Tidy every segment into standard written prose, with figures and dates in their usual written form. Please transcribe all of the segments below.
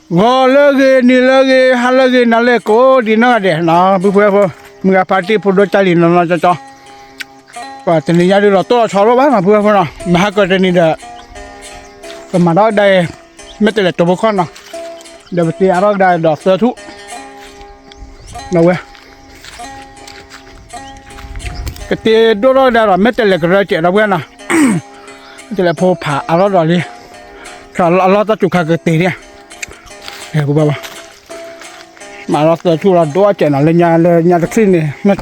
lagi ni lagi hal lagi nale ko di na deh na bu bu mga party pudo cari na na caca pa teni jadi lo to chalo ba na bu bu na mah ko teni da kemana dai metele to bokon na da beti arok da do se tu na we kete do lo da metele ko che da we na metele po pa arok do li kalau Allah ta cuka kete dia ya bu baba mà nó thu là đua chạy nó lên nhà taxi này nó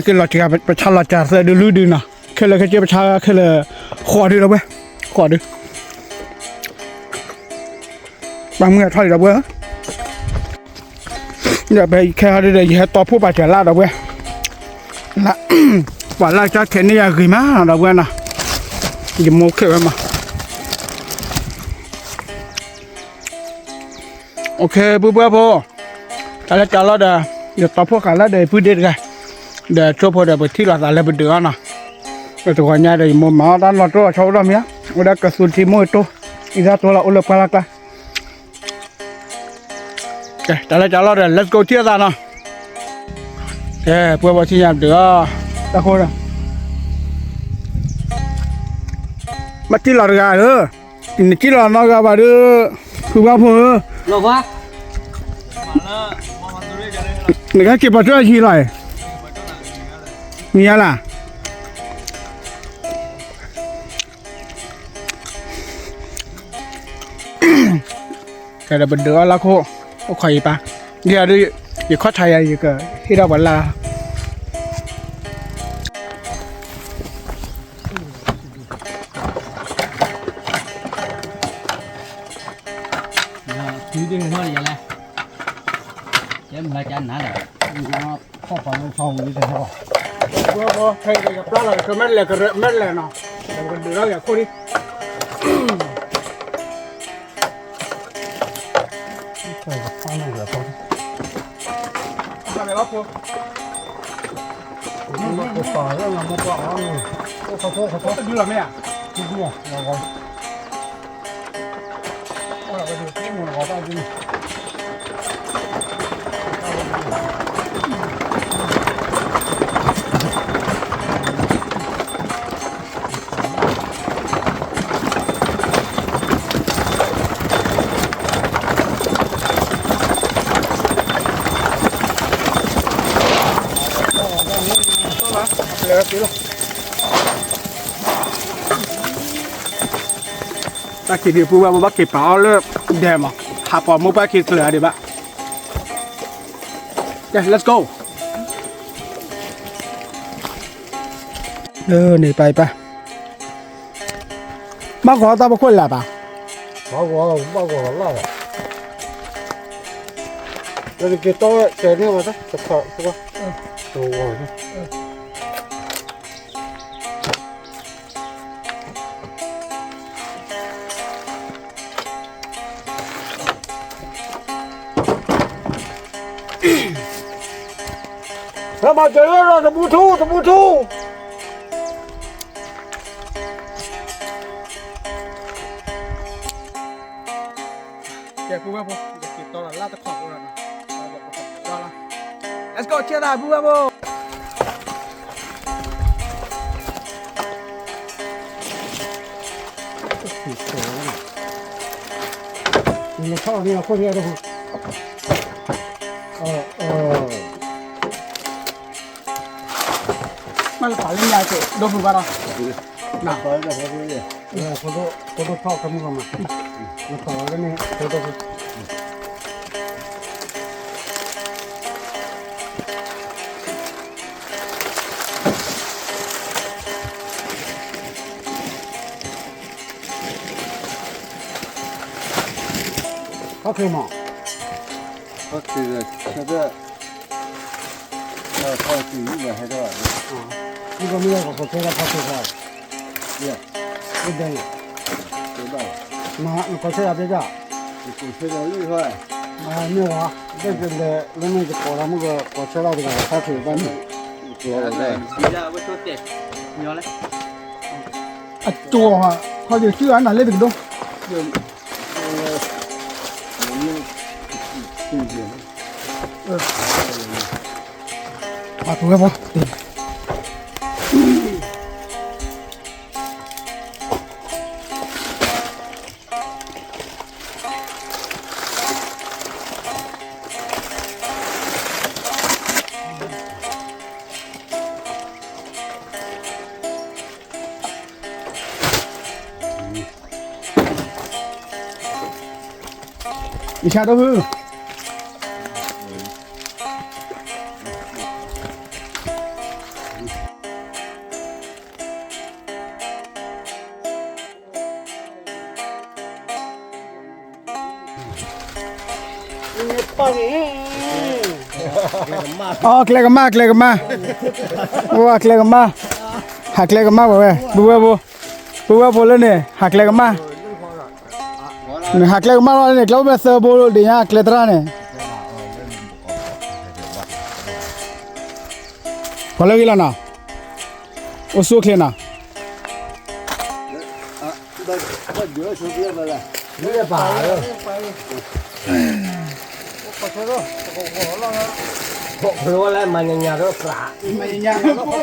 cái lọ chỉ gặpประชาลอจ่าเสือดูดูนะแค่เลยแค่เจ้าประชาแค่เลยขอดีแล้วเว้ยขอดีบางเมื่อถอยแล้วเว้ยอย่าไปแค่ได้เลยอย่าต่อผู้บาดเจ็บลาดแล้วเว้ยละว่าลาจะแค่นี้ยังกี่มาแล้วเว้ยนะยิ่งโมกเว้ยมาโอเคปุ๊บพอแต่ละจานเราเดี๋ยวต่อพวกกันแล้วเดี๋ยวพูดเด็ดกันเดี๋ยวช่วยพอเดี๋ยวไปที่หลักอะไรไปเดือนะแต่ตัวใหญ่เดี๋ยวมันมาด้านเราตัวชาวเราเนี้ยวันนี้กระสุนที่มือตัวอีกตัวเราอุลปาลักละโอเคแต่ละจานเราเดี๋ยว let's go เที่ยวกันนะโอเคปุ๊บที่เนี่ยเดี๋ยวตะโกนมาที่หลักกันทีนี้ที่หลักนอกกันบ้างปุ๊บพอ老婆，你看给把这起来，你呀啦？Kada berdua lah kok, okay pa. Dia ada, dia kau caya juga. Tidak bala. chú đi thôi vậy này, chứ mình lại chán nãy rồi, nó có phần sầu như thế thôi. Bố, thấy cái gặp lá là cái mét lẻ nào, còn được đó là cô đi. Trời ơi, sao này rồi thôi. Sao này bác cô? Một tỏi đó là một quả rồi. Có đưa là mẹ à? Chưa đưa, rồi. Ta chỉ đi phụ vào bắt kịp bảo luôn đẹp mà hạ bỏ một bát kịp lửa đi bạn. Yeah, let's go. Này bay ba. Bác có tao có là bà. Bao gồm là lo. Rồi cái to cái này mà đó, chụp khẩu không? Đồ rồi. Sao mà chơi rồi, tao mua thu. Kìa, phụ bác phụ, kịp to là la tao khỏng rồi nè. Let's go, chia đà, phụ bác phụ. Nó sao đi là không nghe đâu. Mà phải lên nhà chị, đâu phụ bác đâu. Nào, tới rồi cái gì? Tôi thao cái gì mà. Nó thao cái này, tôi có khi mà có thì là cái đó là thôi thì như vậy hay đó 이거 미역국 제가 받쳐서 예 이제 cái đó 나 거쳐야 되자 cũng sẽ là lưu thôi 아 미역아 근데 너는 이제 보라는 거 거쳐라 내가 같이 받는 cái này đi ra với số tiền nhiều đấy À chùa mà, thôi thì chưa ăn là lên được đâu. มาพูดครับผมอีชาตัวคืออ๋อเคลกันมาว้าเคลกันมาหักเคลกันมาบ่เว้ยบัวโบเลยเนี่ยหักเคลกันมาหักเคลกันมาเนี่ยเราแบบเซอร์โบดีฮะเคลตราเนี่ยพอแล้วกี่ล้านน่ะโอ้สู้เคลน่ะ ก็เยอะชุดเยอะไปเลย ไม่ได้ป่าเลย เพราะว่ามันยังยาด้วยปลา มาอย่างเงี้ย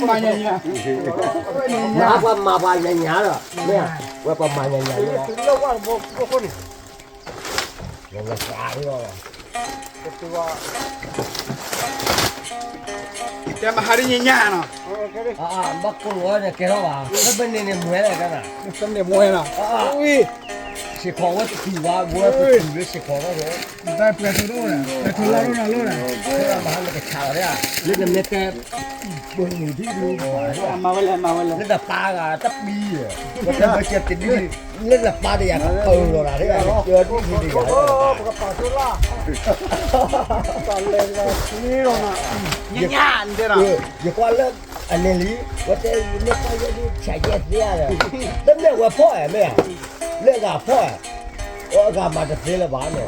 มาอย่างเงี้ย มาปลายังยาเหรอเนี่ยว่าประมาณยังยาเลยยังยาปลาด้วยหรอ จะมาหาได้ยังไงเนาะ บักกุ้งเนี่ยแกรู้ป่ะถ้าเป็นเนี่ยมวยอะไรกันอ่ะ สำเร็จมวยเนาะอุ้ย สิของว่าที่ว่าบัวเป็นหรือสิของว่าเนี่ย ได้เปลี่ยนตัวเนี่ยแต่ทุนละรุ่นละรุ่น เพื่อมาให้มันกระชากเลยอ่ะเรื่องนี้แกบนอยู่ที่ดูมาไว้เลย เรื่องแต่ปลากะตับบีอ่ะก็จะมาเก็บติดนี่เรื่องแต่ปลาเดียร์เออเราได้เจอที่ดีกัน กระเป๋าชุดละตอนเล่นเลยนี่ลงอ่ะย่านเด้อ อย่าว่าเลิกอันนี้ว่าจะไม่ไปจะดูใช้เย็ดเนี่ยเลยแต่เนี่ยว่าพ่อแม่เรื่องกับพ่อว่ากับมาจะเสียละบ้านเนี่ย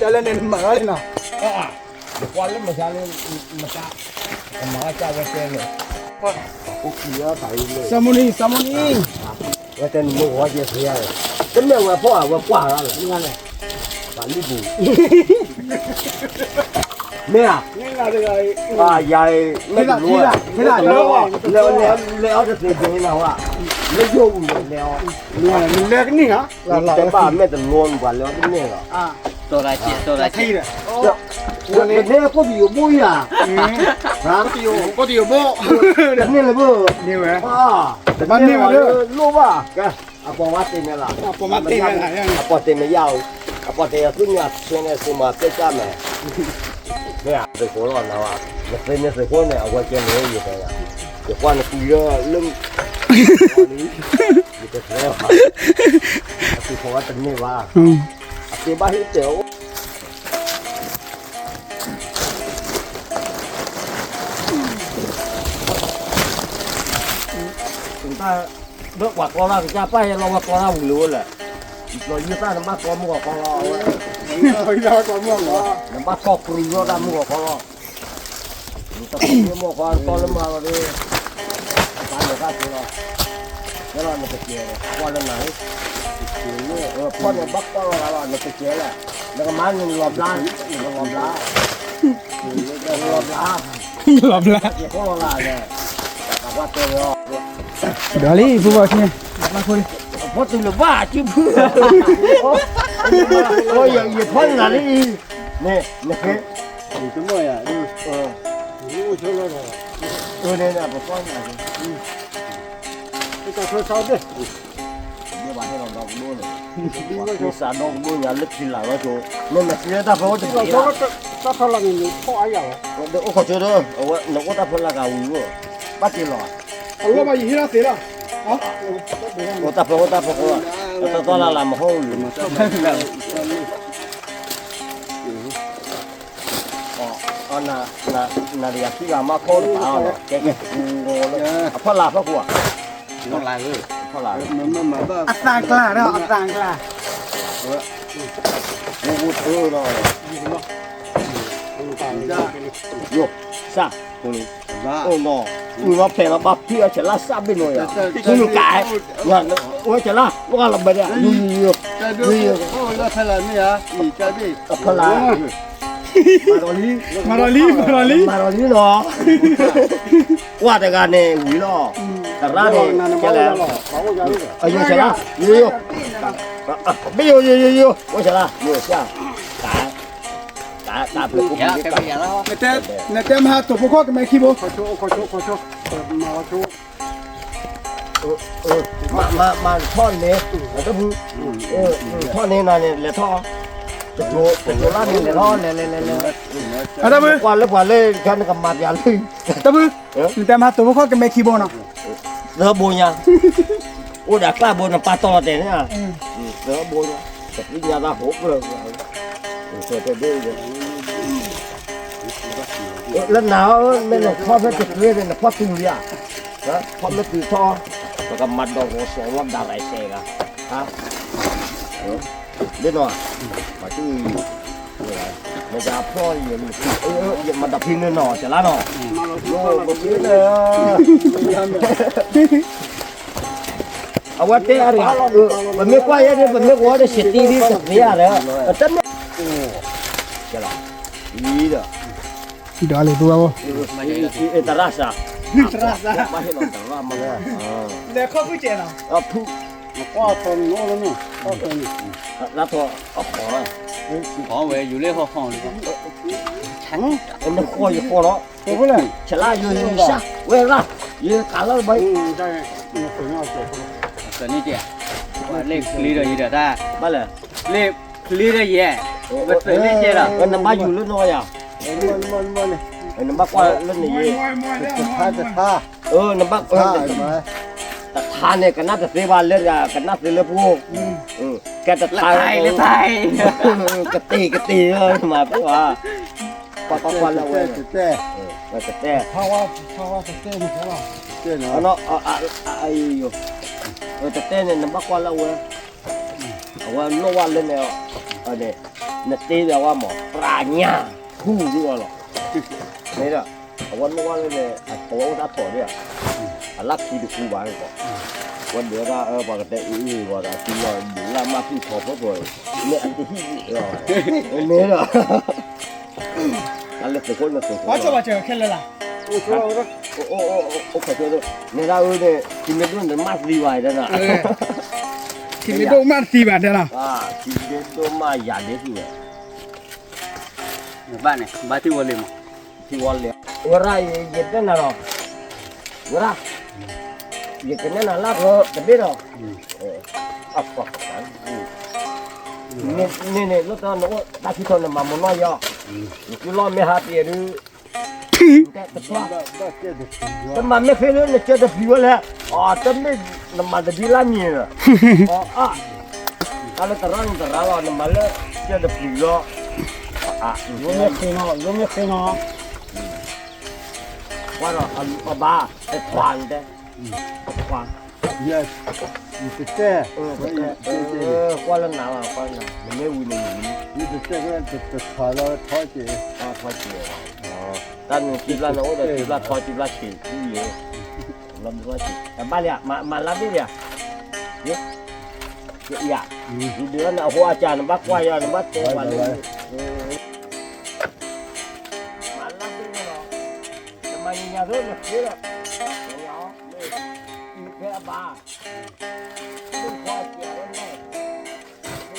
จะเล่นในหมาเลยเนาะ วันเล่นมาช้าเล่นมาช้ามาช้าว่าเสียเลย โอเคใส่เลย สมุนี ว่าจะมึงว่าจะเสียเลยแต่เนี่ยว่าพ่อว่ากว่าแล้วงั้นเลยตาลีบูเนี่ย นี่อะไรอะไร ใหญ่ไม่รู้แล้วจะเสียยังไงเราอ่ะไม่ยุ่งแล้ว เนี่ยมันเล็กนี่ฮะ แต่บ้านแม่จะรวมกว่าแล้วเนี่ยเหรอ ตัวไรเจี๊ยตัวไร ไทยเนี่ย เนี่ยเนี่ยก็อยู่บุ้ยอ่ะฮะ ก็ตีโบ เนี่ยเลยเบ้อ นี่เว้ย แต่บ้านนี่มาเด้อรู้ป่ะแกอะปอวัดเต็มแล้ว ผมมาตีอะไรอย่าง อะปอเต็มไม่ยาวอะปอเต็มขึ้นเนี่ยเชียงเนี่ยสมาเตจ้าแม่เนี่ยไปโคราชแล้วอ่ะเนี่ยไปโคราชเนี่ยเอาไว้เจอเลยอยู่แต่เดี๋ยววันคุยเรื่องอยู่แต่แล้วคือเพราะว่าตรงนี้ว่าเจ้าบ้านเจ้าta bước quạt con la thì cha bay lo quạt con la mùi luôn là rồi như ta nó bắt con mua con lo rồi còn mua ngỏ nó bắt con cừu nó ra mua con lo ta mua con nó mà đi bán được ra thì lo cái lo nó phải chia con nó này con nó bắt con là nó phải chia là nó có má nó lọp lá nó lọp lá lọp lá thì có lo là nè qua tôi rồi đó đi phụ vào xemมาคุย เพราะตัวบ้าจิ้มเพื่อโอ้ยอย่าพ่นอะไรนี่นี่นี่ chúng mày à đi เนี่ยผมพ่นอะไร cái cà phê sau đi เนี่ยบ้านให้เราดอกด้วยเลยมีสารดอกด้วยอย่าเล็กทีหลังแล้วโจ้เนี่ยมันเสียตาเพราะว่าจะเสีย có thằng là người có ai à เดี๋ยวขอเจอเด้อเอาว่าหนูก็ตาพ่นละกาวูบ้าจีหล่อ Allah mà gì đó thế đó โอ้ตาพ่นตาตัวละลำห้องอยู่อ๋อน่าเรียกที่ว่ามาโค้ดเอาเนี่ยแกกูโง่เลยพ่อลาพ่อกูอ่ะ ต้องลายเลย พ่อลา mà ba อัตางกล้าเนาะอัตางกล้า กูเธอเนาะโยซ่ากู ba โอ้โนกูว่าเพลงบับพี่จะลาซาบิโนยอ่ะกูกายว่า我讲了，我了没的，有，这都哦，要太了没啊？你这边可来，马罗里，马罗里咯，我这个呢，为了，那呢，过来，哎呦，行了，有，没有，我讲了，有下，打不过，呀，这个也了。那แต่มาตัวพวกก็ไม่ขี้บ่ ขอโชคมาโชค มาท่อนนี้แล้วก็ท่อนนี้นะเนี่ยเลยท่อจะโจล่าเนี่ยเลยท่อเลย อะตะมือก ว่าเลยกันกับมาอย่าเลย ตะมือแต่มาตัวพวกก็ไม่ขี้บ่เนาะ เสือโบยโอ้ดักล้าโบนปลาตอแต่เนี่ยเสือโบยแต่วิญญาณหกเลยเสือจะดื้อเลยแล้วหนาวไม่หลอกพ่อไม่ติดเรื่อยเลยนะพ่อตึงเนี่ยนะพ่อไม่ติดท่อแล้วก็มัดดอกหัวสองวันดาไรเสกอะฮะเล่นหน่อยมาที่มันจะพ่ออย่างมันดับพินหน่อยจะละหน่อยโอ้ดับพินเลยเอาไว้เตะอะไรมันไม่ควายเนี่ยมันไม่ควายจะเสียตีนี่สักเนี่ยเลยแต่เนี่ยจะละดีเด้อ เดี๋ยวเลยตัวบ่ terasa masih nonton lama ya แล้วเขาผู้เจนเนาะ apa ว่าตอนโน้นนู่นว่าตอนนี้ lato apa 好为有那好放的，长 ini kau je kau lo 对不对？ celah you bisa weh lah you kalau baik 在那粉要走，跟你讲，我那离着一点大， mana 那离着也，我分那些了。 nampak you lu no ya 慢的， nampak kau lu ni 他的他， nampak 他什么？ ท่านเนี่ยกันน่าจะเสียวันเลยอะกันน่าเสียเลยพวกแกจะตาย 来来， กระตีเลยมาพี่ว่าปะวันแล้วเว้ย 对， แล้วก็แต่ 他ว่า是对的，是吧？对 เอา 呢， เนาะไอ้อยู่แต่แต่เนี่ยน้ำบักวันแล้วเว้ยเอาว่าโนวันเลยเนี่ยอันนี้เนี่ยตีเดี๋ยวว่าหมอปลาหญ้าคู่ดีกว่าหรอนี่แหละเอาว่าโนวันเลยเนี่ยเอาว่าถ้าถอดเนี่ยลักที่ดูคู่บ้านก่อนวันเดียวก็ปกติว่าที่เราดูแลมาที่ขอบพระตัวเนี่ยอันที่เนี่ยเหรออะไรสักคนมาสักคน ว่าจะแค่ละล่ะ 我说我说， โอ้ขอโทษด้วยเนี่ยเราเนี่ยที่ไม่รู้เนี่ยมาดีไว้แล้วนะ ที่ไม่ต้องมา4บาทเด้อล่ะ ที่ไม่รู้มาอย่าเด็ดเลย 办呢，把这我领嘛。 ที่วันเลยว่าเย็ดนั่นน่ะหรอว่าเย็ดนั่นน่ะลักเหรอจะเป็นหรออับปะนี่รถตอนนู้นตาที่ตอนนั้นมามันน้อยอ่ะคือล้อไม่หาเตี้ยดูแต่ตัว แต่มันไม่เคยเล่นเจอแต่ผิวเลยแต่ไม่น้ำมันจะดีละมีอ่ะอะไรแต่ร้านว่าน้ำมันเลยเจอแต่ผิว有没有黑呢？ว่าเราบ้าแต่ควันแต่ควัน 也，你是在，ควันแล้วหนาวควันหนาวมันไม่วุ่นเลย 你是这个这穿了超级， ทอดเจียวแต่หนึ่งจีบละนะโอ้แต่จีบละทอดจีบละฉีดที่เยอะเราไม่ว่าฉีดแต่บ้านเนี่ยมารับดิเนี่ยเนี่ยเดือนน่ะหัวอาจารย์บักว่าอย่างบักเจ้าวันเลย malam ni lo temannya tu nak kira ya ni ke apa tu kau kira ni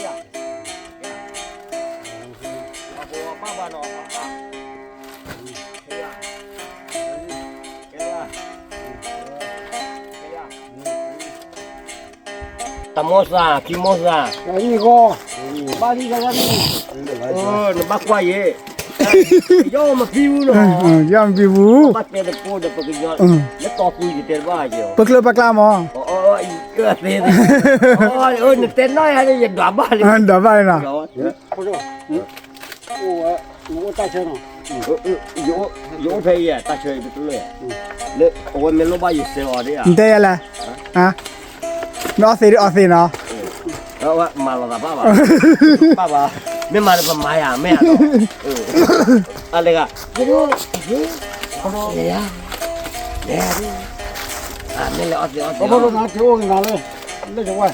ya apa apa no ya tamosa kimosa 你个，把你个你， nampak kuah ye yo ma piu lo ยอมพี่บู bắt cái được cô được cái nhọn nó to cùi thì tiền bao nhiêu ปึกเลยปากลามอ ôi cái tiền ôi ôi nó tiền nói hay là gì đoán bao nhiêu เดี๋ยวไปน่ะ 不是，我打车呢，有赔呀大车不对了我们老板有谁玩的呀 ได้อะไรฮะนอสิออสิเนาะ 我买了爸爸爸爸没买了不买呀没呀那个这个呀没了我不是拿给我给拿来，那就完。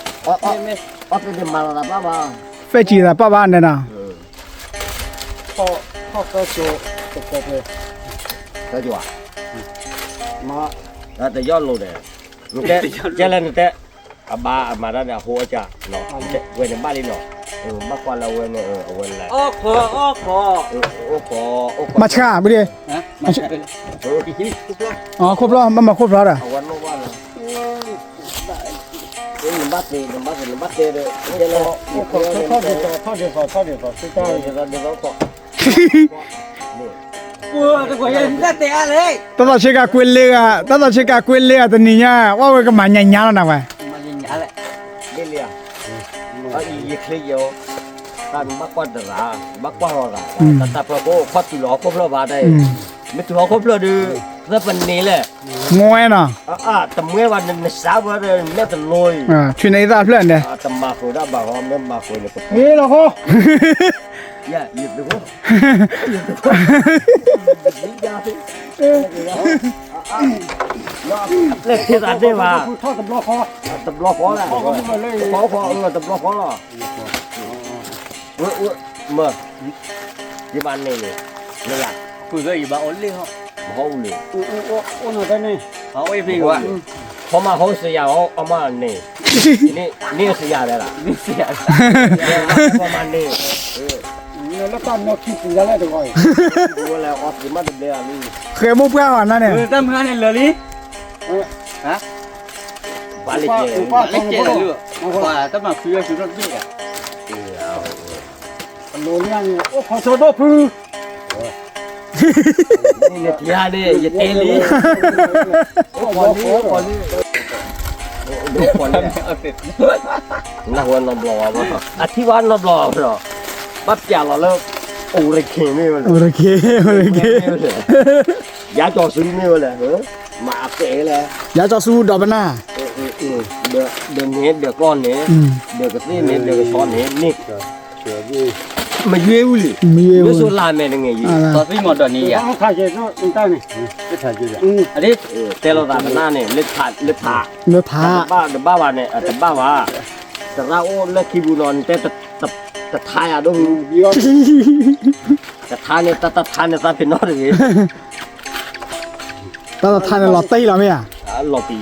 这马拉爸爸，飞机的爸爸呢呐，好高手，这个呗，这就啊，妈，那得要路的，你这来你这，阿妈那呢活着，喏，这为你巴里喏，巴qua là为呢，为来，哦可哦可，马车不对，啊，马车，啊，ครบแล้วมันมาครบแล้วอ่ะ วันว่าละนี่บัตรเลยนี่เรา 操就好，知道。เดี๋ยวก็ 哇，这个人在点嘞， ตอนเช็คกวนเลี้ยตอนเช็คกวนเลี้ยตัวนี้เนี่ยว่าก็มันยันยันแล้วนะเว้ย 嘛人家嘞， นี่เลยอ่ะอีคลีโยตันบักกว่าดราบักกว่าหรอแต่พอก็พัดตุลอครบแล้วบาได้ไม่ตุลอครบแล้วดูแล้วเป็นนี่แหละ งวยน่ะ แต่เมื่อวันนึงสาววันนึงเนี่ยจะลอย ช่วยในตาเพื่อนเนี่ย แต่มาคุยได้บ่าวเนี่ยมาคุยเนี่ย เฮ้ยเราเขา อย่าหยิบดูเล็กที่สุดได้ว่า 操怎么好？ ตบล้อพอแล้วพอตบล้อพอแล้วเมื่อที่บ้านนี่เลยนี่ล่ะ 不可以吧？我厉害， เขาเลย 我那在呢。好，我也屁股啊， เขามาเขาเสียเอามานี่นี่เสียได้ล่ะ 你是呀， ประมาณนี้ 你那干那屁股下来的话， ดูแล้วออฟสิมาเดือดนี่ เคยมุกเพื่อนนั่นเนี่ย 不是咱们看那乐哩，啊， บาลิเจ 把那接了乐，哇，咱们需要学着对呀，老娘呢，我跑小道铺， นี่เนี่ยที่ฮะนี่อย่าเตลี นักวันนบลอบ่อธิวันนบลอบ่ปั๊บจ่าเราแล้วโอ้ยเข็มนี่มัน โอเคโอเค ยาจ่อซื้อนี่เลยมาเตะเลย อย่าจะสู้ดอกมันน่ะ เดือนนี้เดือนก้อนนี้เดือนกระตี้นี้เดือนกระช้อนนี้นี่มาเยี่ยวเลย มีเย ไม่ อะ สุดลาแม่ยังไงยี่ 到对么的你呀，我看见那你带呢，这才就是。啊的， เตะเราตาหน้าเนี่ยเล็ดขาดเล็ดขา เนื้อท้า บ้าว่าเนี่ยแต่บ้าว่าแต่เราโอ้เล็กคิบูนอนแต่ทายอ่ะดูแต่ทายเนี่ยแต่ทายเนี่ยตาเป็นนอเลย ตอนทานหลอดตีเราไหมอ่ะ หลอปี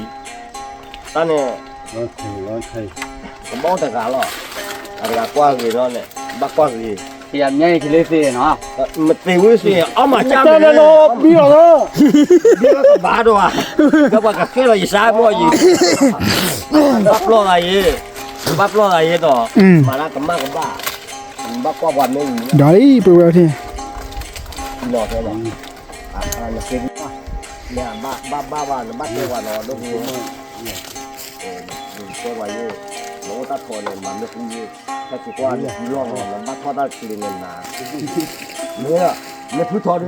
ตาเนี่ย 我可以。 ผมบอกแต่กาหรออะไรกว้างเลยนอนเนี่ยบักกว้างเลย 是呀，伢也去类似的喏， มันตีวิสิเอามาจ้า 带来了，不要了。 เดี๋ยวก็บ้าด้วยก็ว่าก็แค่เราอีสานมั่วอีบักล้ออะไรต่อมาแล้วก็มากก็บ้าบักกว่าวันนึง เดี๋ยวนี้ไปเวลที่ หลอกเลยหรอเนี่ยเป็นเนี่ยบ้าวันบ้าเทวันนอนดูเทวันเยอะโน้ตตัดคนเนี่ยมันไม่คุ้มเยอะถ้าคิดว่าเนี่ยร้องมันบ้าทอดได้คือเงินนาเนี่ยไม่พูดทอดดู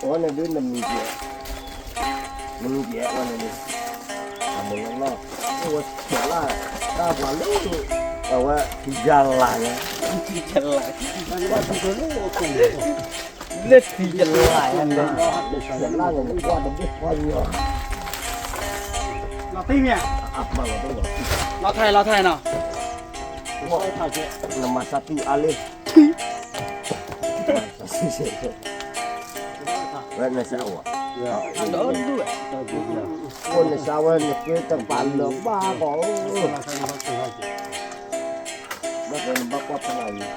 วันนี้ดูมันมีเยอะวันนี้มึงนอกตัวเสียละตาบอลลูเอาว่าที่จังหลังเนี่ย 那是呀，จังหลังเนี่ยว่ามันไม่พออยู่ 那对面， อับมาแล้วตัว 老太呢？我看见。 nama satu alih Wana sawa Ada dulu. Wana sawa ni kita pala ba ko Bakit ba ko pa lagi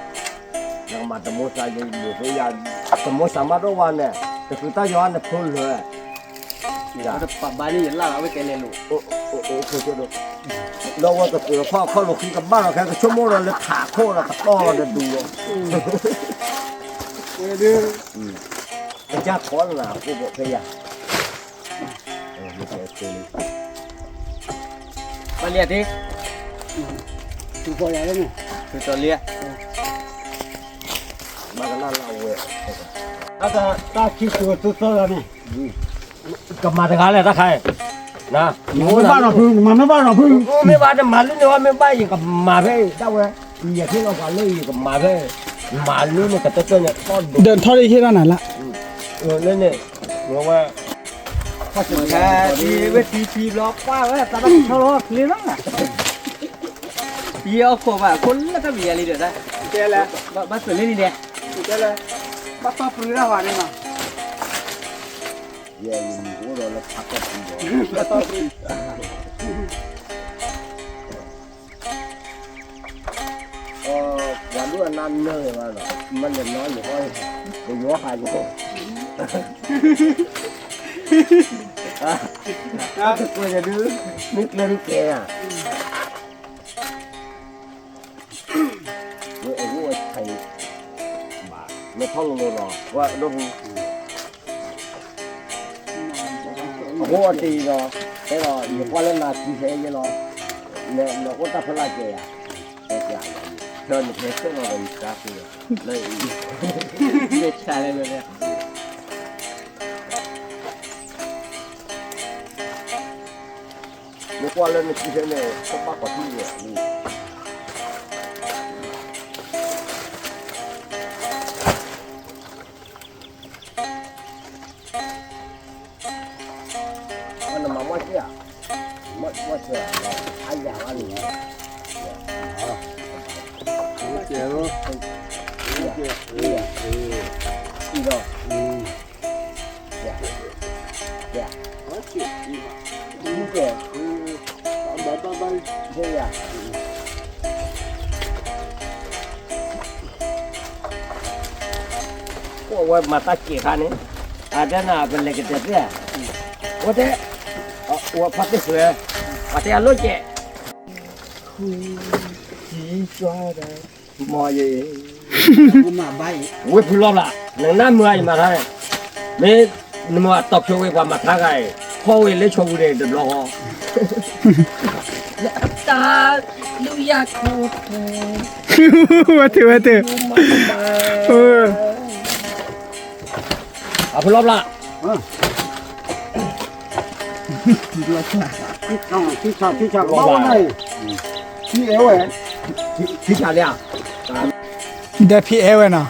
Yang matamo sa yung dito yan Tamo sama doon eh Kita yon na full he Ya, ada Pak Bani yang lah, awak kena lu. Ko do Lo wa ka ko lo ki ka ba ka ka chomo lo le tha ko la ka to la du Cái chắc có là cô bộ cây à Kau lihat ni, 就过来了呢。 tu kau lihat. Mà cái nào là quệ 大气候都到了呢。 Cầm mặt cái này ta khai Nà 没办法碰，没办法碰。 Mấy bà nó mà lúc nào mấy bà gì cầm mặt thế Đâu vậy Giờ khi nó còn lấy gì cầm mặt thế Mà lúc này cái tên này con เดินเท่าได้ที่ด้านไหนละ Lên này Đúng không Đi với chi lo quá vậy, ta đang thao lo liền lắm à. 比较可怕，คนละก็มีอะไรเด้อได้ เจ๊แล้ว บ้านสวนนี่เนี่ย เจ๊แล้วบ้าปลื้มแล้ววันนี้มา เย่หัวเราแล้วพักก็ปีเดียว บ้าปลื้ม วันนี้นั่นเลยว่าเนาะมันจะน้อยอยู่ก็ไปยัวหายอยู่ก็จะดื้อนึกเรื่องแกอ่ะเมื่อไอ้หัวไทยบาไม่ท่องเลยหรอว่าดูหัวตีเนาะไอ้เราอยู่ว่าเล่นนาทีเสียเนาะเนี่ยเราก็ตัดพลังแกอ่ะแกอย่างเดินเพลสเราไปกราฟเลย เด็กชายเลยเนี่ย ไม่ว่าเล่นนาทีเสียเนี่ยก็มากกว่าที่เนี่ยนี่มันมาว่าเสียว่าเสียไอ้อย่างอันนี้ เจ๋อ อีกแล้ว นี่เจ๋เฮียว่ามาตะเกียบนี่อาจจะน่าเป็นเล็กเด็ดเนี่ยว่าแต่ว่าพัดได้สวยว่าแต่ลูกเจ๋จีจ้าได้มอเย่ กูมาใบ เว้ยพูดรอบละหนังน้ำมือไอ้มาท่าเนี่ยไม่นึกว่าตบโชว์ไว้กว่ามาท่าไงพ่อเว้ยเล่โชว์เลยเดือดร้อน ตาลูกอยากโคตร มาเถอะมาเถอะเออ เอาพูดรอบละ ที่ชอบบ้าไงที่เอวเอ๋ ที่ชาเนี่ย เดี๋ยวพี่เอวนะ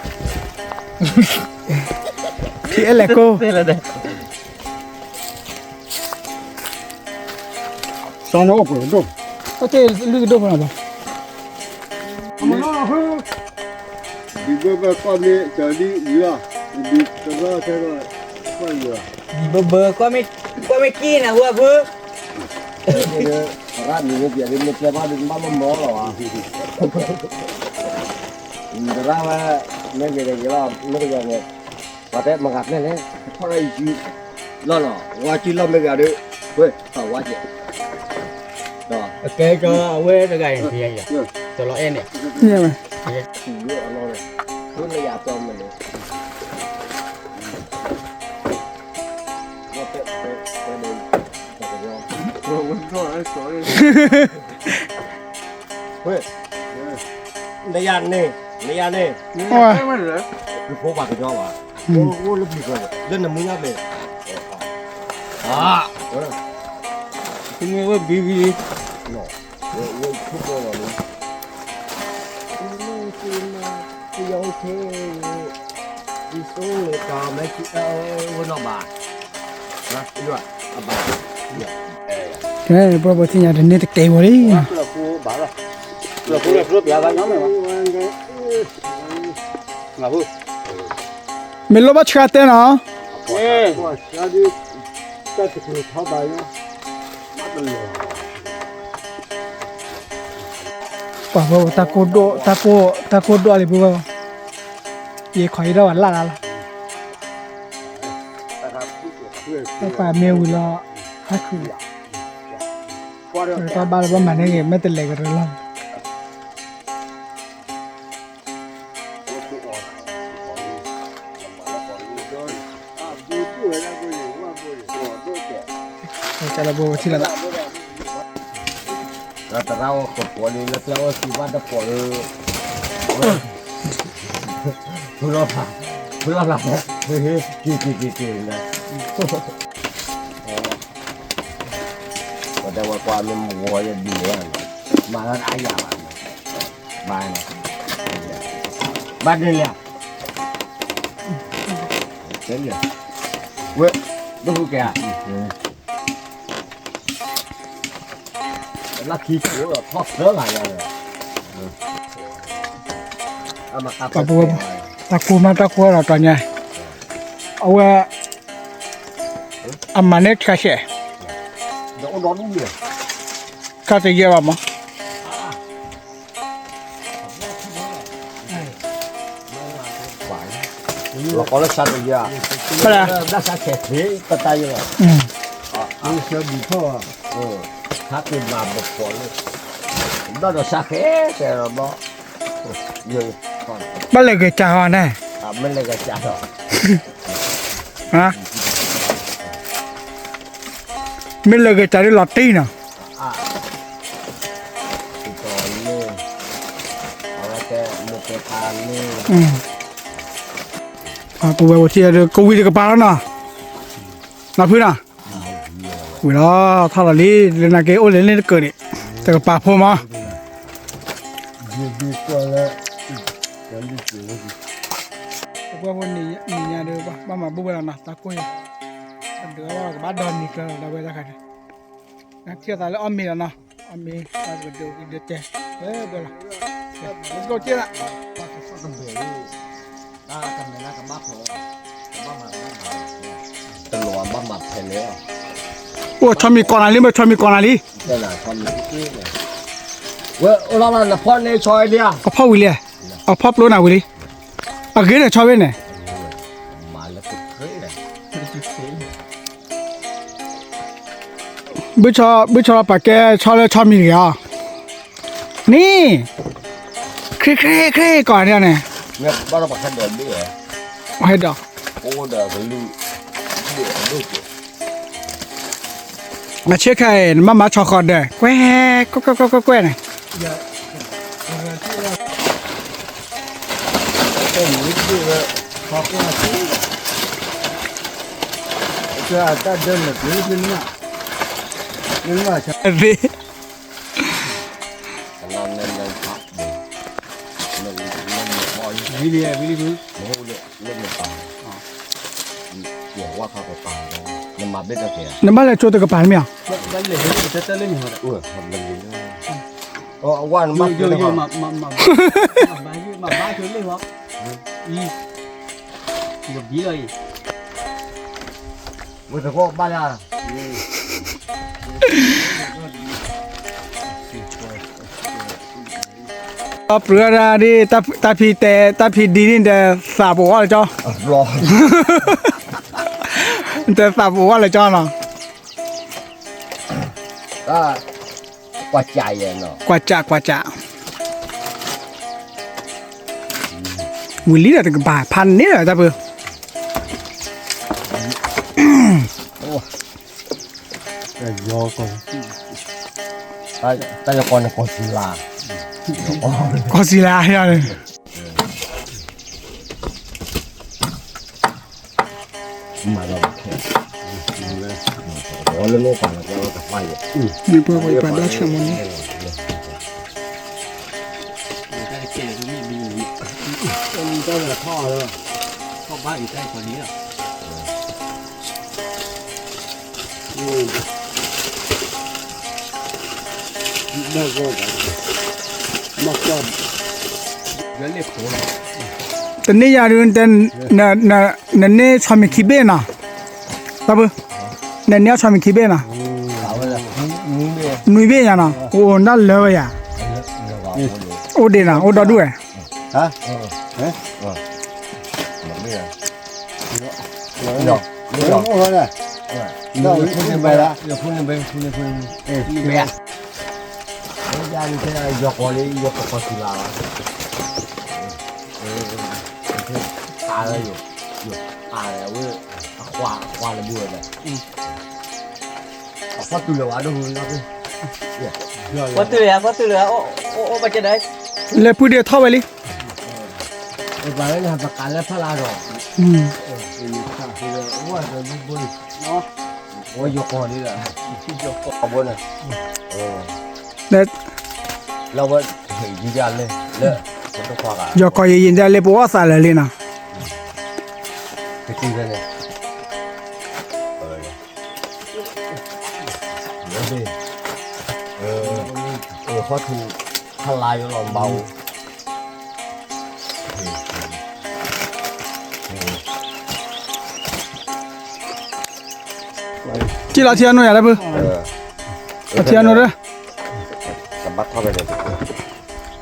พี่เอเล็กโก้ เสร็จแล้วเด้อ สองโอ้โหดู ก็เจ๊ลึกดูมาบ่ มันน่าเฮ้ยดีกว่าความนี้จะดีอยู่อ่ะดีแต่ว่าแต่ว่าก็อยู่อ่ะ เบอร์ก็ไม่กินนะหัวเพื่อ เนี่ยร้านนี้เนี่ยเดี๋ยวเนี่ยจะมาดึงมาล้มหม้อหรอแต่ร้านว่าไม่เป็นไรก็ไม่ได้ยังไงว่าแต่มากัดเนี่ยพอได้จีล่อว่าจีล่อไม่กัดด้วยเว้ยต่อว่าเจ้ต่อ โอเคก็เว้ยจะไงเพียงอย่างตัวเราเองเนี่ย เนี่ยมั้ย ขี่เยอะเราเลยรุ่นระยะจอมมันเลยว่าแต่เดินต่อไปยอม มันก็ไอ้สวย เฮ้ยในยานนี่ไม่เลย คือพวกบ้ากันยอมอ่ะโอ้โหลูกพี่ก็เล่นน้ำมือยับเลยคุณไม่ว่าบีบี เนาะเว้ยทุกคนเลยที่ยองเทที่สู้เลยต่อไม่คิดวันนอกบ้านะด้วยบ้า แค่พอที่เนี่ยเนี่ยตะเกียบเลย เราคูบ้าละเราคูเลยรูปยาบ้านน้องเลยวะมาพูด เมลโลบัชกาเต้นะ ว่าชาดีก็จะคือท้าใบเนาะมาตลอด ป่าวตะโกโดอะไรพวกเย่ขอยเราละละแต่ป่าเมลละฮักคือก็บ้านบ้านมันเนี่ยไม่ติดเลยกันแล้ว จะระบบที่ละ แล้วแต่เราขดหัวนี่แล้วเราคิดว่าจะปล่อยพูดเราผ่าเฮ้ยกี่นะก็แต่ว่าความเป็นหัวจะดีอ่ะมาแล้วอายาบ้านนี่แหละเจ๋งเลยเว้ยดูแกลักขี้เสือทอดเสืออะไรอ่ะ เอามากับ ปะปัวตะกูมาตะกูเราตอนนี้เอาว่าอามาเน็ตแค่ เดี๋ยวร้อนนี่ ข้าจะเยี่ยมมั้ง เราก็เลิกชัดเลยอ่ะ ไปละ น่าจะแข็งที่กระต่ายเลย 你小米泡啊，ถ้ากินมาบอกก่อนเลยน่าจะชักแข็งแต่เราบอกเยอะก่อน บ้านเล็กจ้าวันนี้ ไม่เลยก็จ่ายหรอก ฮะไม่เล็กจ้าได้ลอตตี้เนาะ ตอนนี้เอาละแกมุกทานนี่ ปูไปวันที่เดือนกูวิ่งกับปลาแล้วนะนับพื้นอ่ะวิ่งแล้วท่าละลีเล่นนักเกโอเล่นเล่นเกินนี่แต่กับปลาพอมา 你过来，咱就煮了。 ปูวันนี้มีงานเดือบบ้ามาบุบแล้วนะตะกุยเดือว่ากับบ้านดอนนี่ก็เราไปแล้วกันนักเที่ยวตายแล้วอ้อมมีแล้วนะอ้อมมีตาเดือดเดือดเจ๊เบ้อละ let's go เจ๊ละ ตลอดบ้าหมักแผ่นเลยอ่ะ โอ้ชอบมีก่อนอะไรไม่ชอบมีก่อนอะไร ได้หลายคนเลยเว้ยเราละพ่อในซอยเดียว เอาพ่อวิลเลียเอาพ่อปลุกนะวิลลี่เอาเกิดชอบเป็นไง มาแล้วติดเคยเลย บิชอบปากแกชอบเลยชอบมีเหรอนี่เคร่ก่อนเนี่ย เนี่ยบ้านเราบอกแค่เดินด้วยเหรอ ให้ดอก โอ้เดินไปลุยเดือดด้วย มาเช็คให้มาชอคอดเด้อแกว้เนี่ย 这你这个好过去了，这咱这么丢的呢，人家想 ดิ นอนเล่นเลยพักเล่นพอ วิลีวิลี โอ้เล่นในป่าเกี่ยวว่าเขาไปป่าแล้วมันมาเป็นอะไร น้ำมันเลยโจตกับปานมั้ย 咱这这这里面的， เออทำเป็นยังไงอ๋อว่ามัน 有嘛，就那个，有鼻了， มันจะก็บ้านอะ เปลือกดิตาพีดีนี่แต่สาบัวเลยจ้อ รอ แต่สาบัวเลยจ้อเนาะ ก็กว่าใจเนาะ กว่าจะวิลลี่แต่กับพันนี่แหละตาเปือ 腰高， แต่จะก่อนก่อนศิลา ก็สิลาเนี่ยเลย มาแล้วแค่โอ้เล่นไม่ป่าแล้วก็จะไฟ มีเพื่อนไปปาดัชมันนี่ 这个套了，靠บ้านอยู่ใกล้กว่านี้อ่ะ 那个的，那个。 เดินเรียกโผล่ แต่นี่ยาดูแต่เนี่ยชอบมีคีเบ้นะตาเปือเนี่ยชอบมีคีเบ้นะ เอาเลยมุ้งเดียว นุยเบ้ยังนะโอ้นั่นเลยอ่ะโอ้เดนะโอ้ดอด้วย 啊，哎，怎么样？有有我说的，那我出去买了，有空就买，空就你买呀？人家你现在要搞的要搞好起来了，大了有大了我花了不了，花对了完了那个， วัดตื่นแล้ววัดตื่นแล้วโอ้ไปจะได้ เลยพูดเดียวเท่าไปเลย 把人家把干了怕拉着，我这不不，我要搞的了，要搞不呢， แต่ 那我回家嘞，那我都花干。 ยอกอยินได้เลยปัวสาเลยนะ 这对着呢。对，花土， ทลายลองเบา จีเราเทียนหน่อยอะไรเพื่อเทียนหน่อยเด้อ สะบัดเข้าไปเลย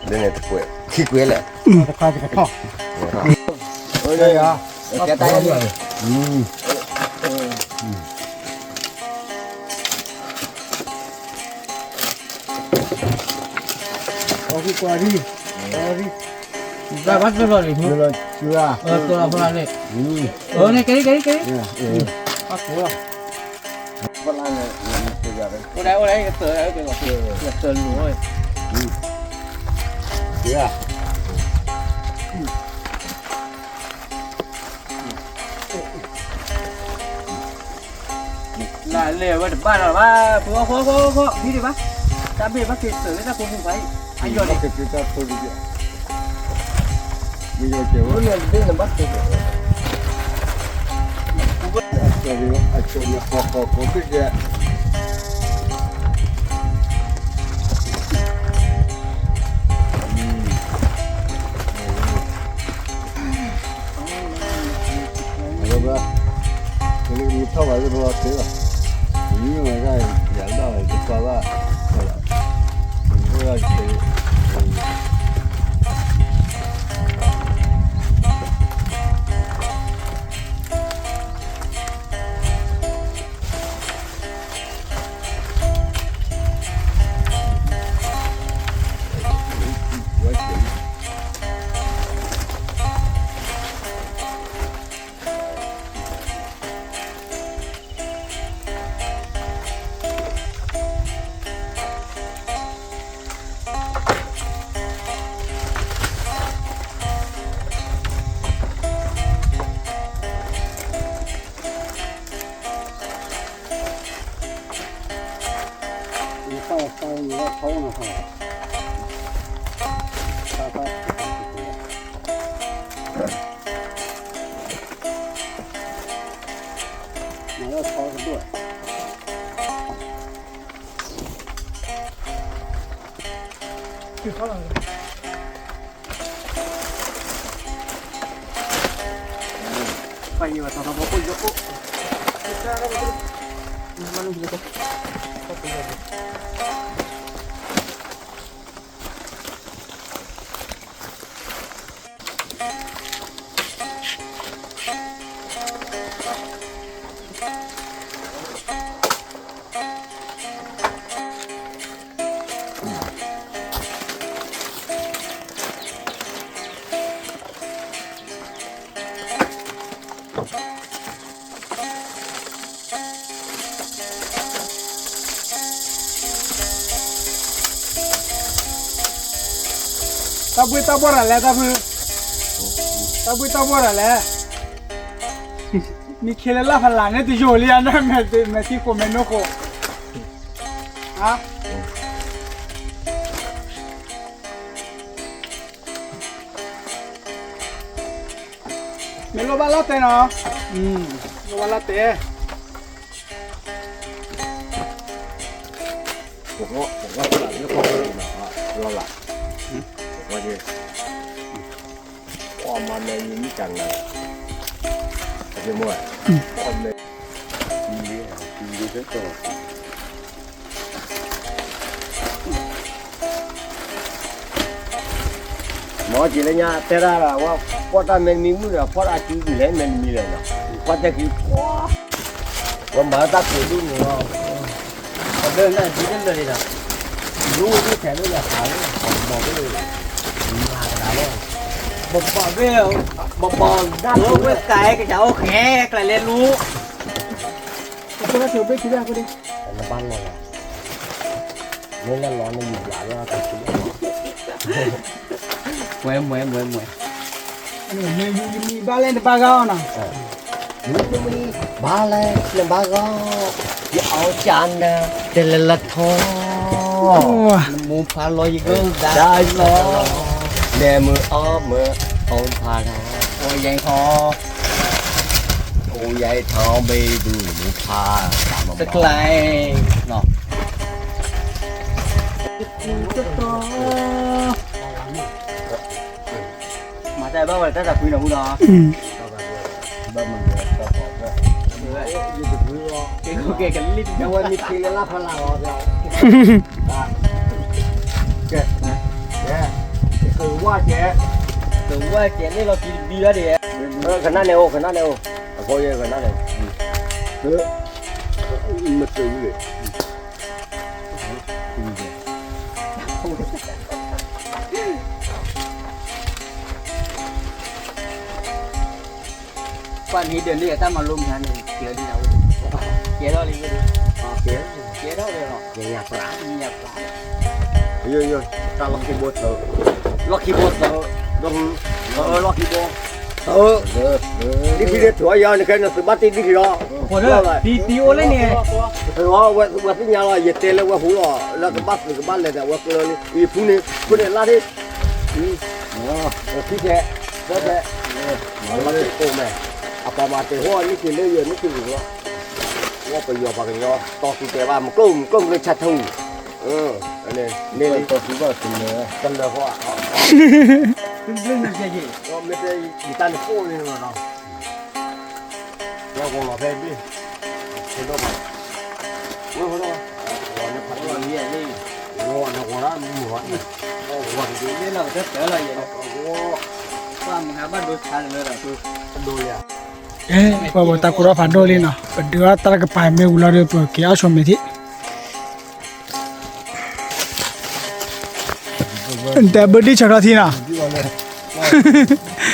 เล่นในตะกวยขี้กวยแหละ ตะคายจะกระท่อ เฮ้ยอ่ะแกตายเลย โอ้พี่กว่าดิ Ra bắt với rồi thì rồi chưa tôi làm phần này. Này cái. bắt cố rồi Vân Lan này bây giờ đấy Ở đây cái tờ đấy cái ngọc tờ lúa rồi. chưa Là lều với ba là ba phố đi đi bác. Ta bị bác kịp xử ta cũng không phải. Anh rồi đi. cái ta thôi đi bây giờ kiểu bữa nay đến là bắt được cái gì ở chỗ nhà họ có cái gì rồi ba cái này mình thao vào rồi thế rồi nhưng mà cái giảm đó là cái quá là rồi rồi cái phải nhiều tao có bôi vô tao bora lại tao bora lại mi khele la phala ne tu joli ana me ti ko me no ko ha me lo balate no lo balateผมก็หลังแล้วก็เราหลับว่าดิความมันในนี้จังเลยใช่ไหมความในดีที่สุดหมอจีนเนี่ยแต่ละว่าพอตามันมีมือพอตาจีนเลยมันมีเลยนะพอจะคือว่าหมาตาเกิดดูเนาะ Đơn là chỉ đơn đời rồi. รู้ที่แขนด้วยอย่าขาเลยบอกไปเลยมาขนาดนี้ Bỏ về bỏ ra lúa với cái cháu khé lại lên lúa. tôi đã thử biết cái gì đi แต่ละบ้านเราเนี่ยแล้วร้อนมันอยู่หลายว่าแต่ชิ้น Mười. mi ba lên ba gao nào มันมีบ้าเลยเนี่ยบ้าก็อย่าเอาจานนะเจริญละท้อ Muốn phá lôi gì cơ ได้หรอแม่มืออ้อมือเอาพารา Ôi dây kho โอ้ยายท้องไปดูมือพาตามมา Tức lại. Nó. này bao giờ ta tập quy nào cũng đó อืม บ้านมันเนี่ยตาปอกเนี่ยยืดพื้นรอ cái cái lít ยังวันมีทีละลาพลังรอเดียวแกคือว่าแก từ qua chén đây là kỳ đi ra đi ขนาดเร็วขนาดเร็วก็ยังขนาดเร็ว มันตื่นเลย quan hệ đường đi ta mà lùm thằng này kia đi đâu kia đó đi kia đó đi rồi แกอยากปลา nhập lại เยอะๆตาล็อกคีย์บอร์ดเออ ล็อกคีย์บอร์ดต้องล็อกคีย์บอร์ดนี่พี่เด็ดถั่วยาวนี่แค่นั้นสบัดที่นี่รอ còn nữa tí ô lên nè ถือว่าวันที่ยาวอย่าเตะแล้วว่าหูรอแล้วก็บัดก็บัดเลยแต่ว่าเกลือนี่อีผู้นี้ลาดิพี่แกแล้วแกมาเลยโอ้แม่เอาไปมาเตะหัวนี่คือเลื่อยนี่คือหัวว่าไปยอปากกันยอต่อคือแกว่ามันกลุ้มเลยชัดทูอันนี้นี่ ตัวคือว่าเป็นเนื้อ กันเลยเพราะ lưng cái gì ก็ไม่ได้อีตันโค้นี่หรอกเราคงรอเพลงดิคุณต้องมาคุณต้องวันนี้พัด còn gì đi วันนี้วันนั้นหมดโอ้วันนี้ đây là rất trở lại vậy đó qua mình hả bắt đôi thằng nữa rồi ดูเลย เอ้พอตะกุระฟันโดลินะเดือตะกะปายเมอุลาเรปเกียชมเมทิแต่เบอร์ดี้ชักทีนะ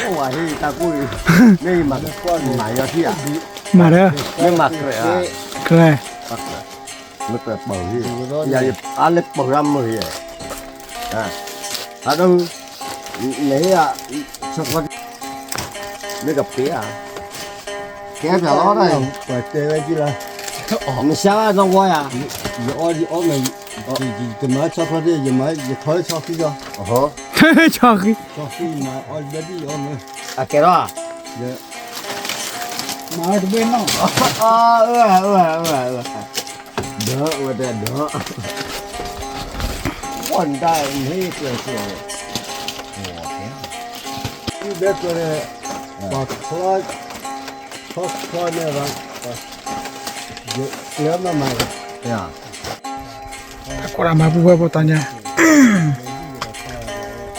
โอ้ยตากุ้ยนี่มันก้อนไหนอะที่อ่ะ มาเด้อ นี่มักเลยอ่ะ เคย มันเปิดเป่าที่ อย่าอันเล็กปรำมืออ่ะอันนั้นนี่อ่ะสักวันนี่กับเปียแกจะร้อนได้ เปิดเจออะไรกี่ละ ไม่ใช่ว่าต้องว่าอ่ะ อย่าอ้ออ้อไม่จะมาชอบเขาดิอย่ามาอย่าคอยชอบที่ก็ โอ้โห ชอก ชอบที่มาอ้อเบบี้อ้อมา อ่ะแกร้อน เยอะ มาดูเว้นน้อง เด้อว่าแต่เด้อวันได้นี่เกี่ยวเกี่ยว ที่เด็กเลยปักคลาชอบคลาเนี่ยรังเยอะเลี้ยงมาใหม่ เนี่ย ตะกุระมาบุบตันจ้ะ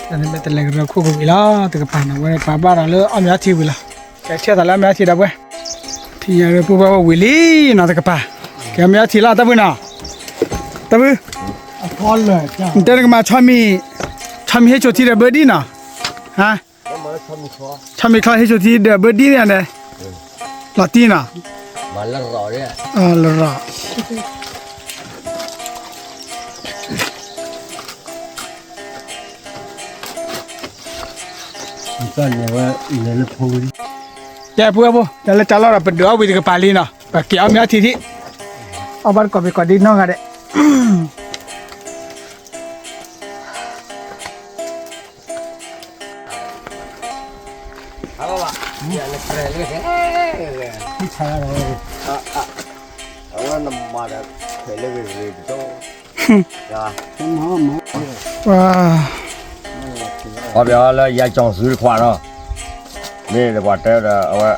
อันนี้เป็นตะเล็กเราคู่กันวิลาตะกะปายนะเว้ยป้าบ้าเราเลยเอาเมียทีวิลาแกเชื่อแต่ละเมียทีดับเว้ยที่ยังเราพูดว่าวิลี่นะตะกะปายแกเมียทีละตะบุนะตะบุพอเลยจ้ะแต่ก็มาชามีให้โจทีเดเบอร์ดี้นะฮะ แล้วมันทำคอ ชามีคลาให้โจทีเดเบอร์ดี้เนี่ยนะลาติน่ะ มันละรอเนี่ย ลาระ ก็เนี่ยว่าเนี่ยละพูด แกพูดว่าแต่ละจ้าเราเป็นเดือวิธีกับปาลีนะแบบเกี่ยวเมียทีที่เอาบ้านก่อนไปก่อนดีน้องกันเด้ เอาละเนี่ยเลยเลย ที่ชาเรา เอาว่าน้ำมันเทเลยเลยจ้าจ้า หมอ ว้า พอเดี๋ยวแล้วยายจองซื้อขวานเนาะนี่เดี๋ยวว่าแต่เอาว่า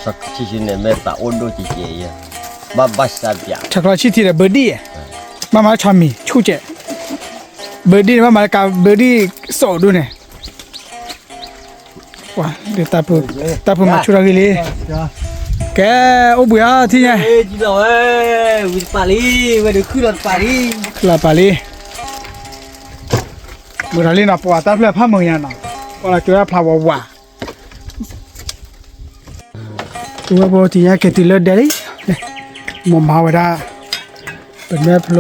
สักชิ้นเนี่ยแม่ตาอ้วนดูจีเจียบ้าสัตว์อย่าง ชักเราชิทีเดเบอร์ดี้มาชามีชูเจเบอร์ดี้มากับเบอร์ดี้โซดูเนี่ยว้าเดี๋ยวตาปูมาชูรากิลีแกโอ้บุยที่ไง ê chị bảo ê vì Paris về được cứ lần Paris ลาปาลีบุราลีน่ะปวดตาเปล่าผ้ามือยันน่ะพอเราเจอพลาวว่าตัวโบที่ยังเกติเลเดลี่มุมมาเวดาเป็นแม่พล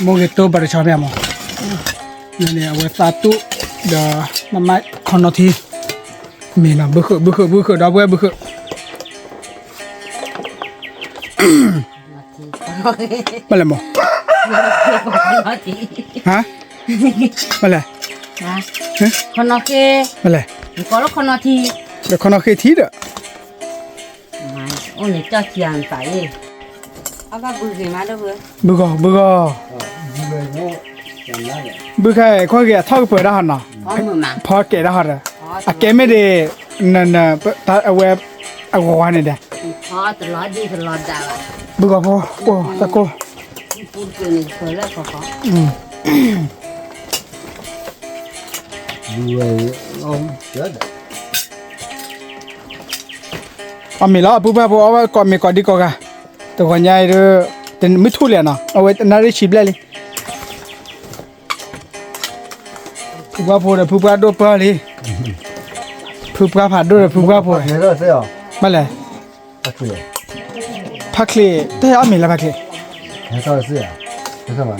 โมเกโตบริชาเมียมเนี่ยเวตาตุเดมาไม่คอนทีมีนะบุกดาวเวบุก มาเลยหมอฮะมาเลย คนนอกเก มาเลย có lúc con nọ thì เดี๋ยวคนเอาเคทีเด้อ ôi này cho chàng phải à ba bự gì mà đâu vừa บุกใครข้อเกี่ยท่อเปิดได้หันน่ะ có mưa mà พอเกได้หันอ่ะ có อะแกไม่ได้นั่นน่ะตาเอาเว็บเอาหัวนี่เด้ พอตลอดดีตลอดดาว บุกพอโอ้ตะโก พูดกันเคยแล้วขอ người ông chết อามีแล้วปุ๊บปุ๊บเอาไว้ก่อนมีก่อนดีกว่าแต่ก่อนใหญ่เด้อแต่ไม่ทุเรียนอ่ะเอาไว้น่าได้ชิบเลยปุ๊บปุ๊บเด้อปุ๊บดูเปล่าเลยปุ๊บผ่านดูเด้อปุ๊บปุ๊บ thế rồi thế à มาเลย à kìa พักเลยแต่อามีแล้วพักเลย thế sao thế à thế sao mà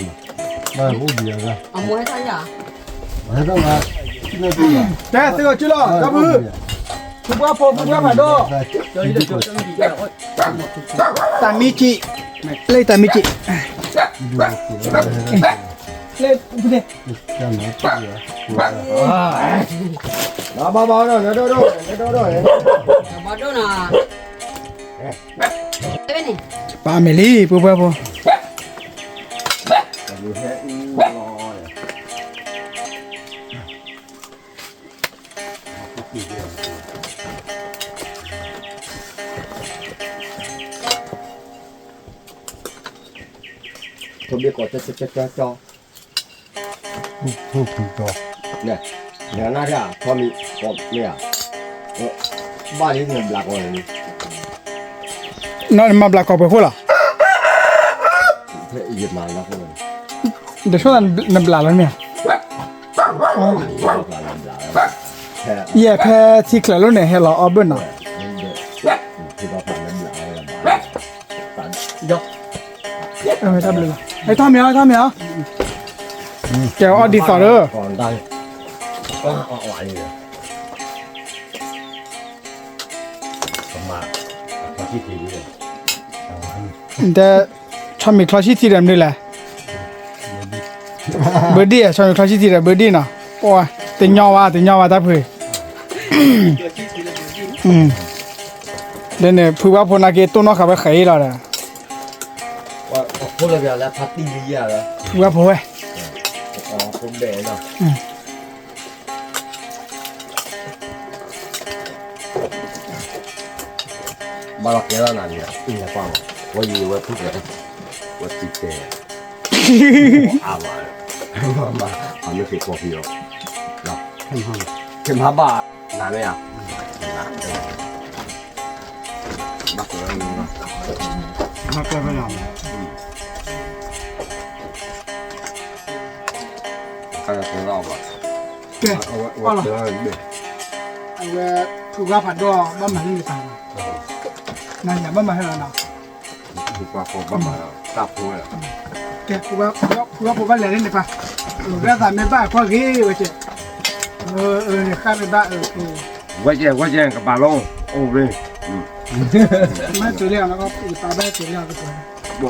mà cũng gì à เอามวยให้ท่านอย่า thế sao mà nó gì à แต่เสือจุลจับมือปุ๊บปุ๊บผ่านดูตามิจิเลยตามิจิเลยพูดดิ cho nó chết rồi đó bao rồi đâu đâu rồi มาดูหน่อยเป็นนี่ ปาเมลี่ปุ๊บปุ๊บ không biết có cho không không cho nè nhà na ra cho mi có nè ba đi nhìn lạc rồi นั่นมาบลักออกไปหัวละ thế gì mà nó không เดี๋ยวช่วงนั้นนำบลักแล้วเนี่ย là làm lại thế แย่แพ้ที่เคลื่อนแล้วเนี่ยให้เราเอาเบิ้ลน่ะ thì nó phải làm lại là bạn dốc ไม่ทำเลยไอ้ทำยังทำยังแกเอาดีต่อเด้อ còn đây có ngoại gì mà có chi phí gì แต่ชอบมีคลาสสิกที่เดิมนี่แหละเบอร์ดี้ชอบมีคลาสสิกที่เดิมเบอร์ดี้น่ะโอ้ยติงยาวว่าตาเพื่อเดี๋ยวเนี่ยผู้ว่าพนักงานตัวน้องขับไปขายแล้วนะ không là việc là party gì à đó ผู้ว่าพวย không để đâu bao lâu cái đó là gì in là quang我以为不给我自己啊嘛还没给过票那听他吧哪位啊那个人nó cái phải làm 看看知道吧 เก่ง 我得了 เอาไว้ผู้ว่าผัดด้วยบ้านมันนี่ต่างนั่นอย่าบ้านมันให้เราเนาะ 你挂锅干嘛呀大锅呀 แกผู้ว่าผมว่าอะไรนี่ป่ะเรื่องการไม่บ้าข้อกี้ว่าเจ๊เนี่ยข้าไม่บ้า我见个巴龙哦对ไม่ตัวเรียกแล้วก็ตาแม่ตัวเรียกก็ตัว 不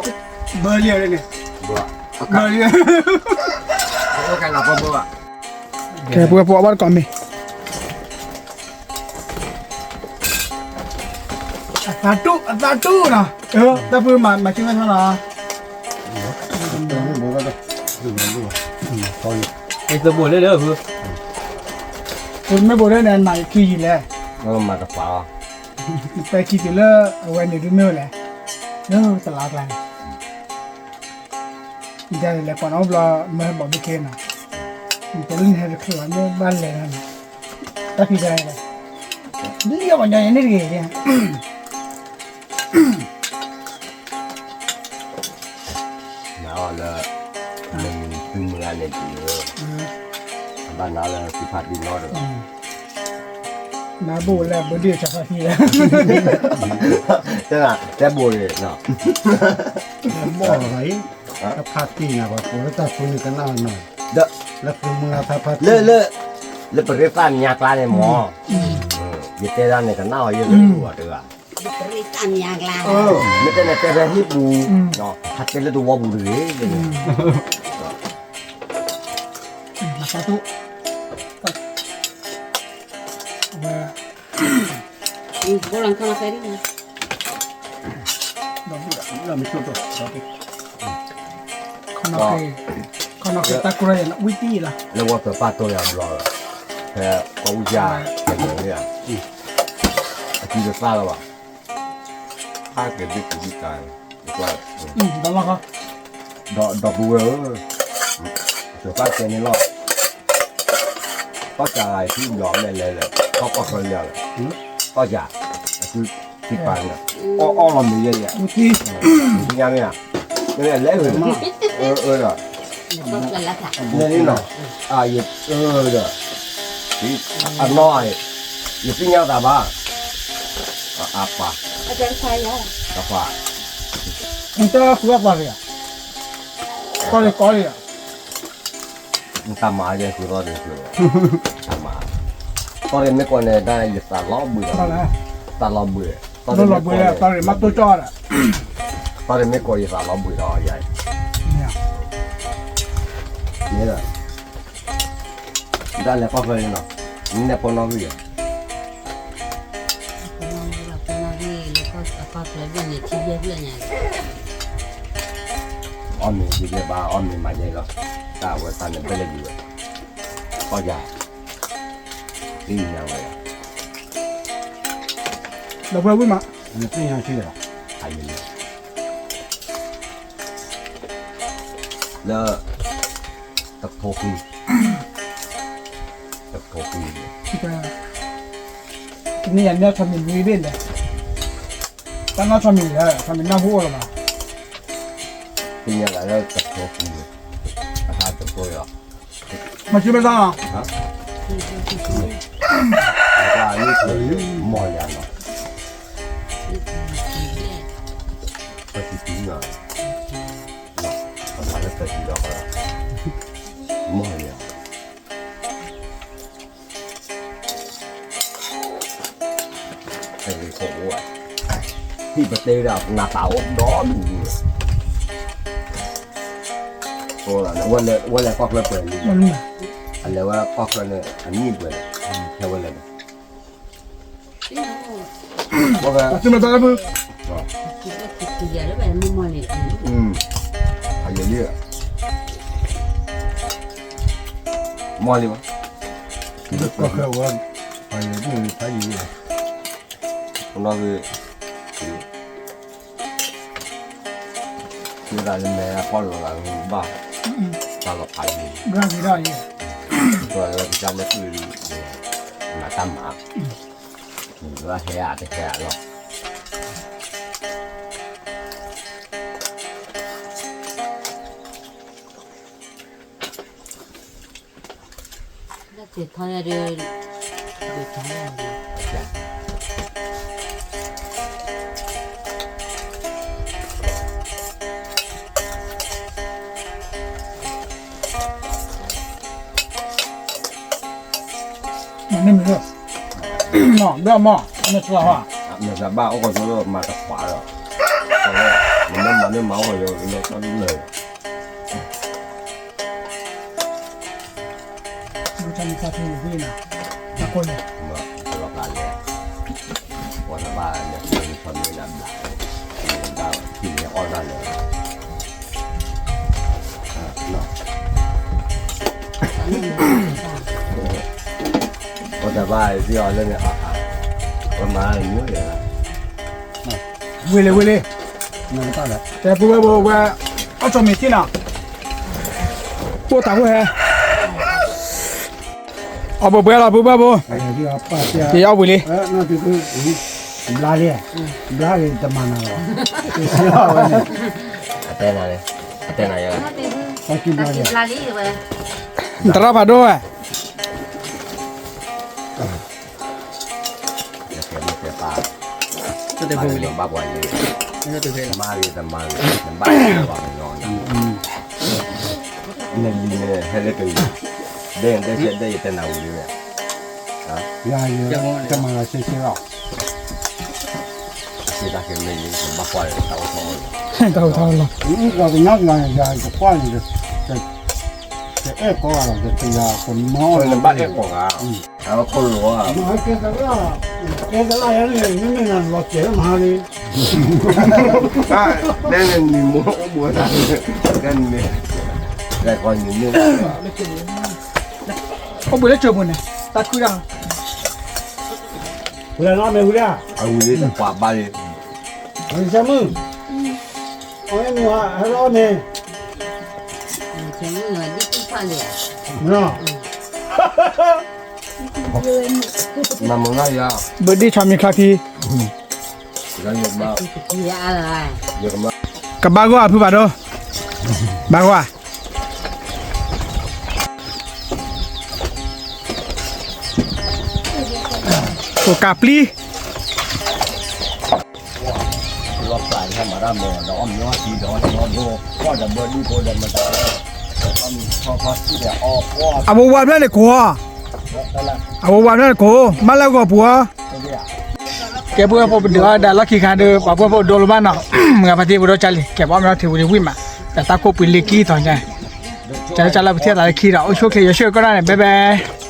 เบอร์เรียกเลยเนี่ย 不 เบอร์เรียก 我看老婆婆啊 แกผู้ว่าบ้านก่อนมีตาตู้นะแต่เพื่อมาชิมกันเท่าไหร่ 뭐가 더 거의 ไอ้ตัวบวชเลยเด้อคือ คุณไม่บอกได้แน่ไหนกี่เลย mà tập phá ไปกี่ตัวเลยเอาไว้ในรูเมลเลยตลาดอะไรจะเลยก่อนเอาบลาไม่บอกไม่เก่งนะจะเล่นให้เราคือว่าไม่บ้านเลยนะแต่พี่จะอะไรนี่ก็วันยังนี่ดีเนี่ย 然后呢mình mưa này thì bạn nào là cái phát đi nó được นาบูแล้วบดีจะพาทีแล้ว tức là cái bùa này nó bỏ ấy cái phát kỳ nào mà có ta phun cái nào này đó là phun mưa ta phát lỡ bật cái fan nhạc la này mò vậy tê ra này cái nào vậy được được à รีตันอย่างไร mấy cái này tê ra hít bù nó hạt cái là đồ bù được đấy สาธุว่า โบราณเขามาใส่ดิ làm chút rồi คนนักตะกุระนะวิธีล่ะ แล้วว่าตัวปลาตัวใหญ่รอ高价给能量，记得杀了吧？他给的鼓励干，怪， ตลอดครับ ดอกบัวจะ发现你了，高价来去聊来，เขาก็คนเดียว高价คือที่ปันอ่ะอ้อเราไม่เยอะ เมื่อกี้ ที่ยังเนี่ยเนี่ยเละเลยอ่ะ ก็เป็นละค่ะ เนี่ยนี่เนาะ也的ที่น้อย也是要打吧阿爸 อาจารย์ชายแล้ว 阿爸 มันจะคุยกับอะไรอ่ะก็เลยอ่ะ 你干嘛去知道的是干嘛ตอนนี้ไม่ก่อนเนี่ยได้ยึดตาล้อเบื่อ ตอนไหน ตาล้อเบื่อ ตอนเราเบื่อตอนนี้มัดตัวจอดอ่ะ ตอนนี้ไม่ก่อนยึดตาล้อเบื่อใหญ่ เนี่ย นี่แหละได้แล้วก็เคยเนาะนี่เนี่ยพอน้องเบื่อ คนนอนนี่แล้วก็เอาไปเรื่องเนี่ยที่เรื่องเนี่ย อ้อมมีที่เรียกว่าอ้อมมีมาใหญ่แล้วตาว่าตาเนี่ยเป็นอะไรอยู่ก็ใหญ่ดีอย่างไร เราเพิ่มขึ้นมา 你这样去了，还有呢แล้วตะโพกุยตะโพกุย นี่อันเนี้ยทำเป็นวีเบนเลยตั้งแต่ทำเป็นเลยทำเป็นหน้าหัวหรอมา เป็นยังไงแล้วตะโพกุยอาหารตะโพยอ่ะ มาชิมไปซ่า แล้วก็นี่คือหม้อยันเนาะก็คือปิ้งอ่ะมันจะเกิดที่เราก็หม้อยันไอ้โค้อ่ะที่ประเทศเราหน้าตาด้อนโอ้ล่ะวันแรกก็เปิดเลย มัน อันนี้ว่าก็คืออันนี้เปิดแค่วันแรกว่าไง มาชิมไปซ่าเพิ่ม คิดว่าคิดเยอะแล้วแบบมุมมองนี่ 还有这个，毛的吗？过客我反正就是他有，我那是，现在人买花肉了，吧，打个牌子， ร่างได้ยัง 说家里是买干嘛？你说黑啊，这黑啊了。แล้วเสร็จทอดเรือดูทั้งวัน มันไม่มีเรื่องหม้อเรื่องหม้อไม่ใช่ว่า 那咱爸我说买的花了，你们买的毛我就到你那。 ดูฉันซาทูอยู่ที่น่ะตะโกนเลย มาตลอดการเลยวันละบ้านเนี่ยมีคนมีน้ำหนักมีดาวที่มีออนไลน์เลยเนาะวันละบ้านที่ออนไลน์เนี่ยประมาณนี้เลยนะ เวเลย 那个大的， แต่ปุ๊บเอาจอมมีที่น่ะพวกต่างประเทศเอาปุ๊บแล้วปุ๊บ哎呀，就要把这， ที่เอาไปเลย 那就是拉链，拉链怎么了？就是要呢， แต่ไหนเลยแต่ไหนยัง 他去拉链， ลาลีเลย ตราบาด้วย จะเสียไม่เสียปลา ก็แต่ บ้า พู น ด เลี้ยงบ้าบ่อยเลย ไม่ก็แต่เพล มาเลยแต่มาเลยมันบ้านว่ามันนอนนั่นนี่เนี่ยให้ได้กันเด้งได้เช็ดได้แต่หนาวเลย 呀有怎么了？谢谢了，现在还没有什么坏的刀头。 เท่าหรอ 我的那个呀，就换一个，这爱搞了，这呀，什么我能把这火啊，然后扣肉啊，我还给他了，给他那样的，你们那老姐妈的，啊，那个你摸我摸他，跟你，再搞你那个， โอ้บุเล่จบุเนี่ยตัดคุยดัง 不然拉没回来，啊，我这是挂把的，你什么？我也没话，还拉没？前面我你不穿的，啊，那么那样， เบอร์ดี้ชามีคลาพี 咱有嘛，你呀来，有嘛， กับบากัวผู้บาโดบากัวโอกาปลี 老板他妈的没，然后没话题，然后多，或者没你过来么的，他们他自己哦，哇， อาบวาด้วยเลยกัว 得了， อาบวาด้วยกัวมาแล้วก็ปัว 就这样。 แกพูดว่าพอเดือดแต่ละขี้ขาเดือป่าพวกโดนบ้านเนาะมึงกับปฏิบัติจัลแกบอกมันถือว่าวิ่งมาแต่ตาโคปิลิกี้ตอนนี้จะละประเทศอะไรขี้เราโอ้โชคดีอย่าช่วยก็ได้บ๊ายบาย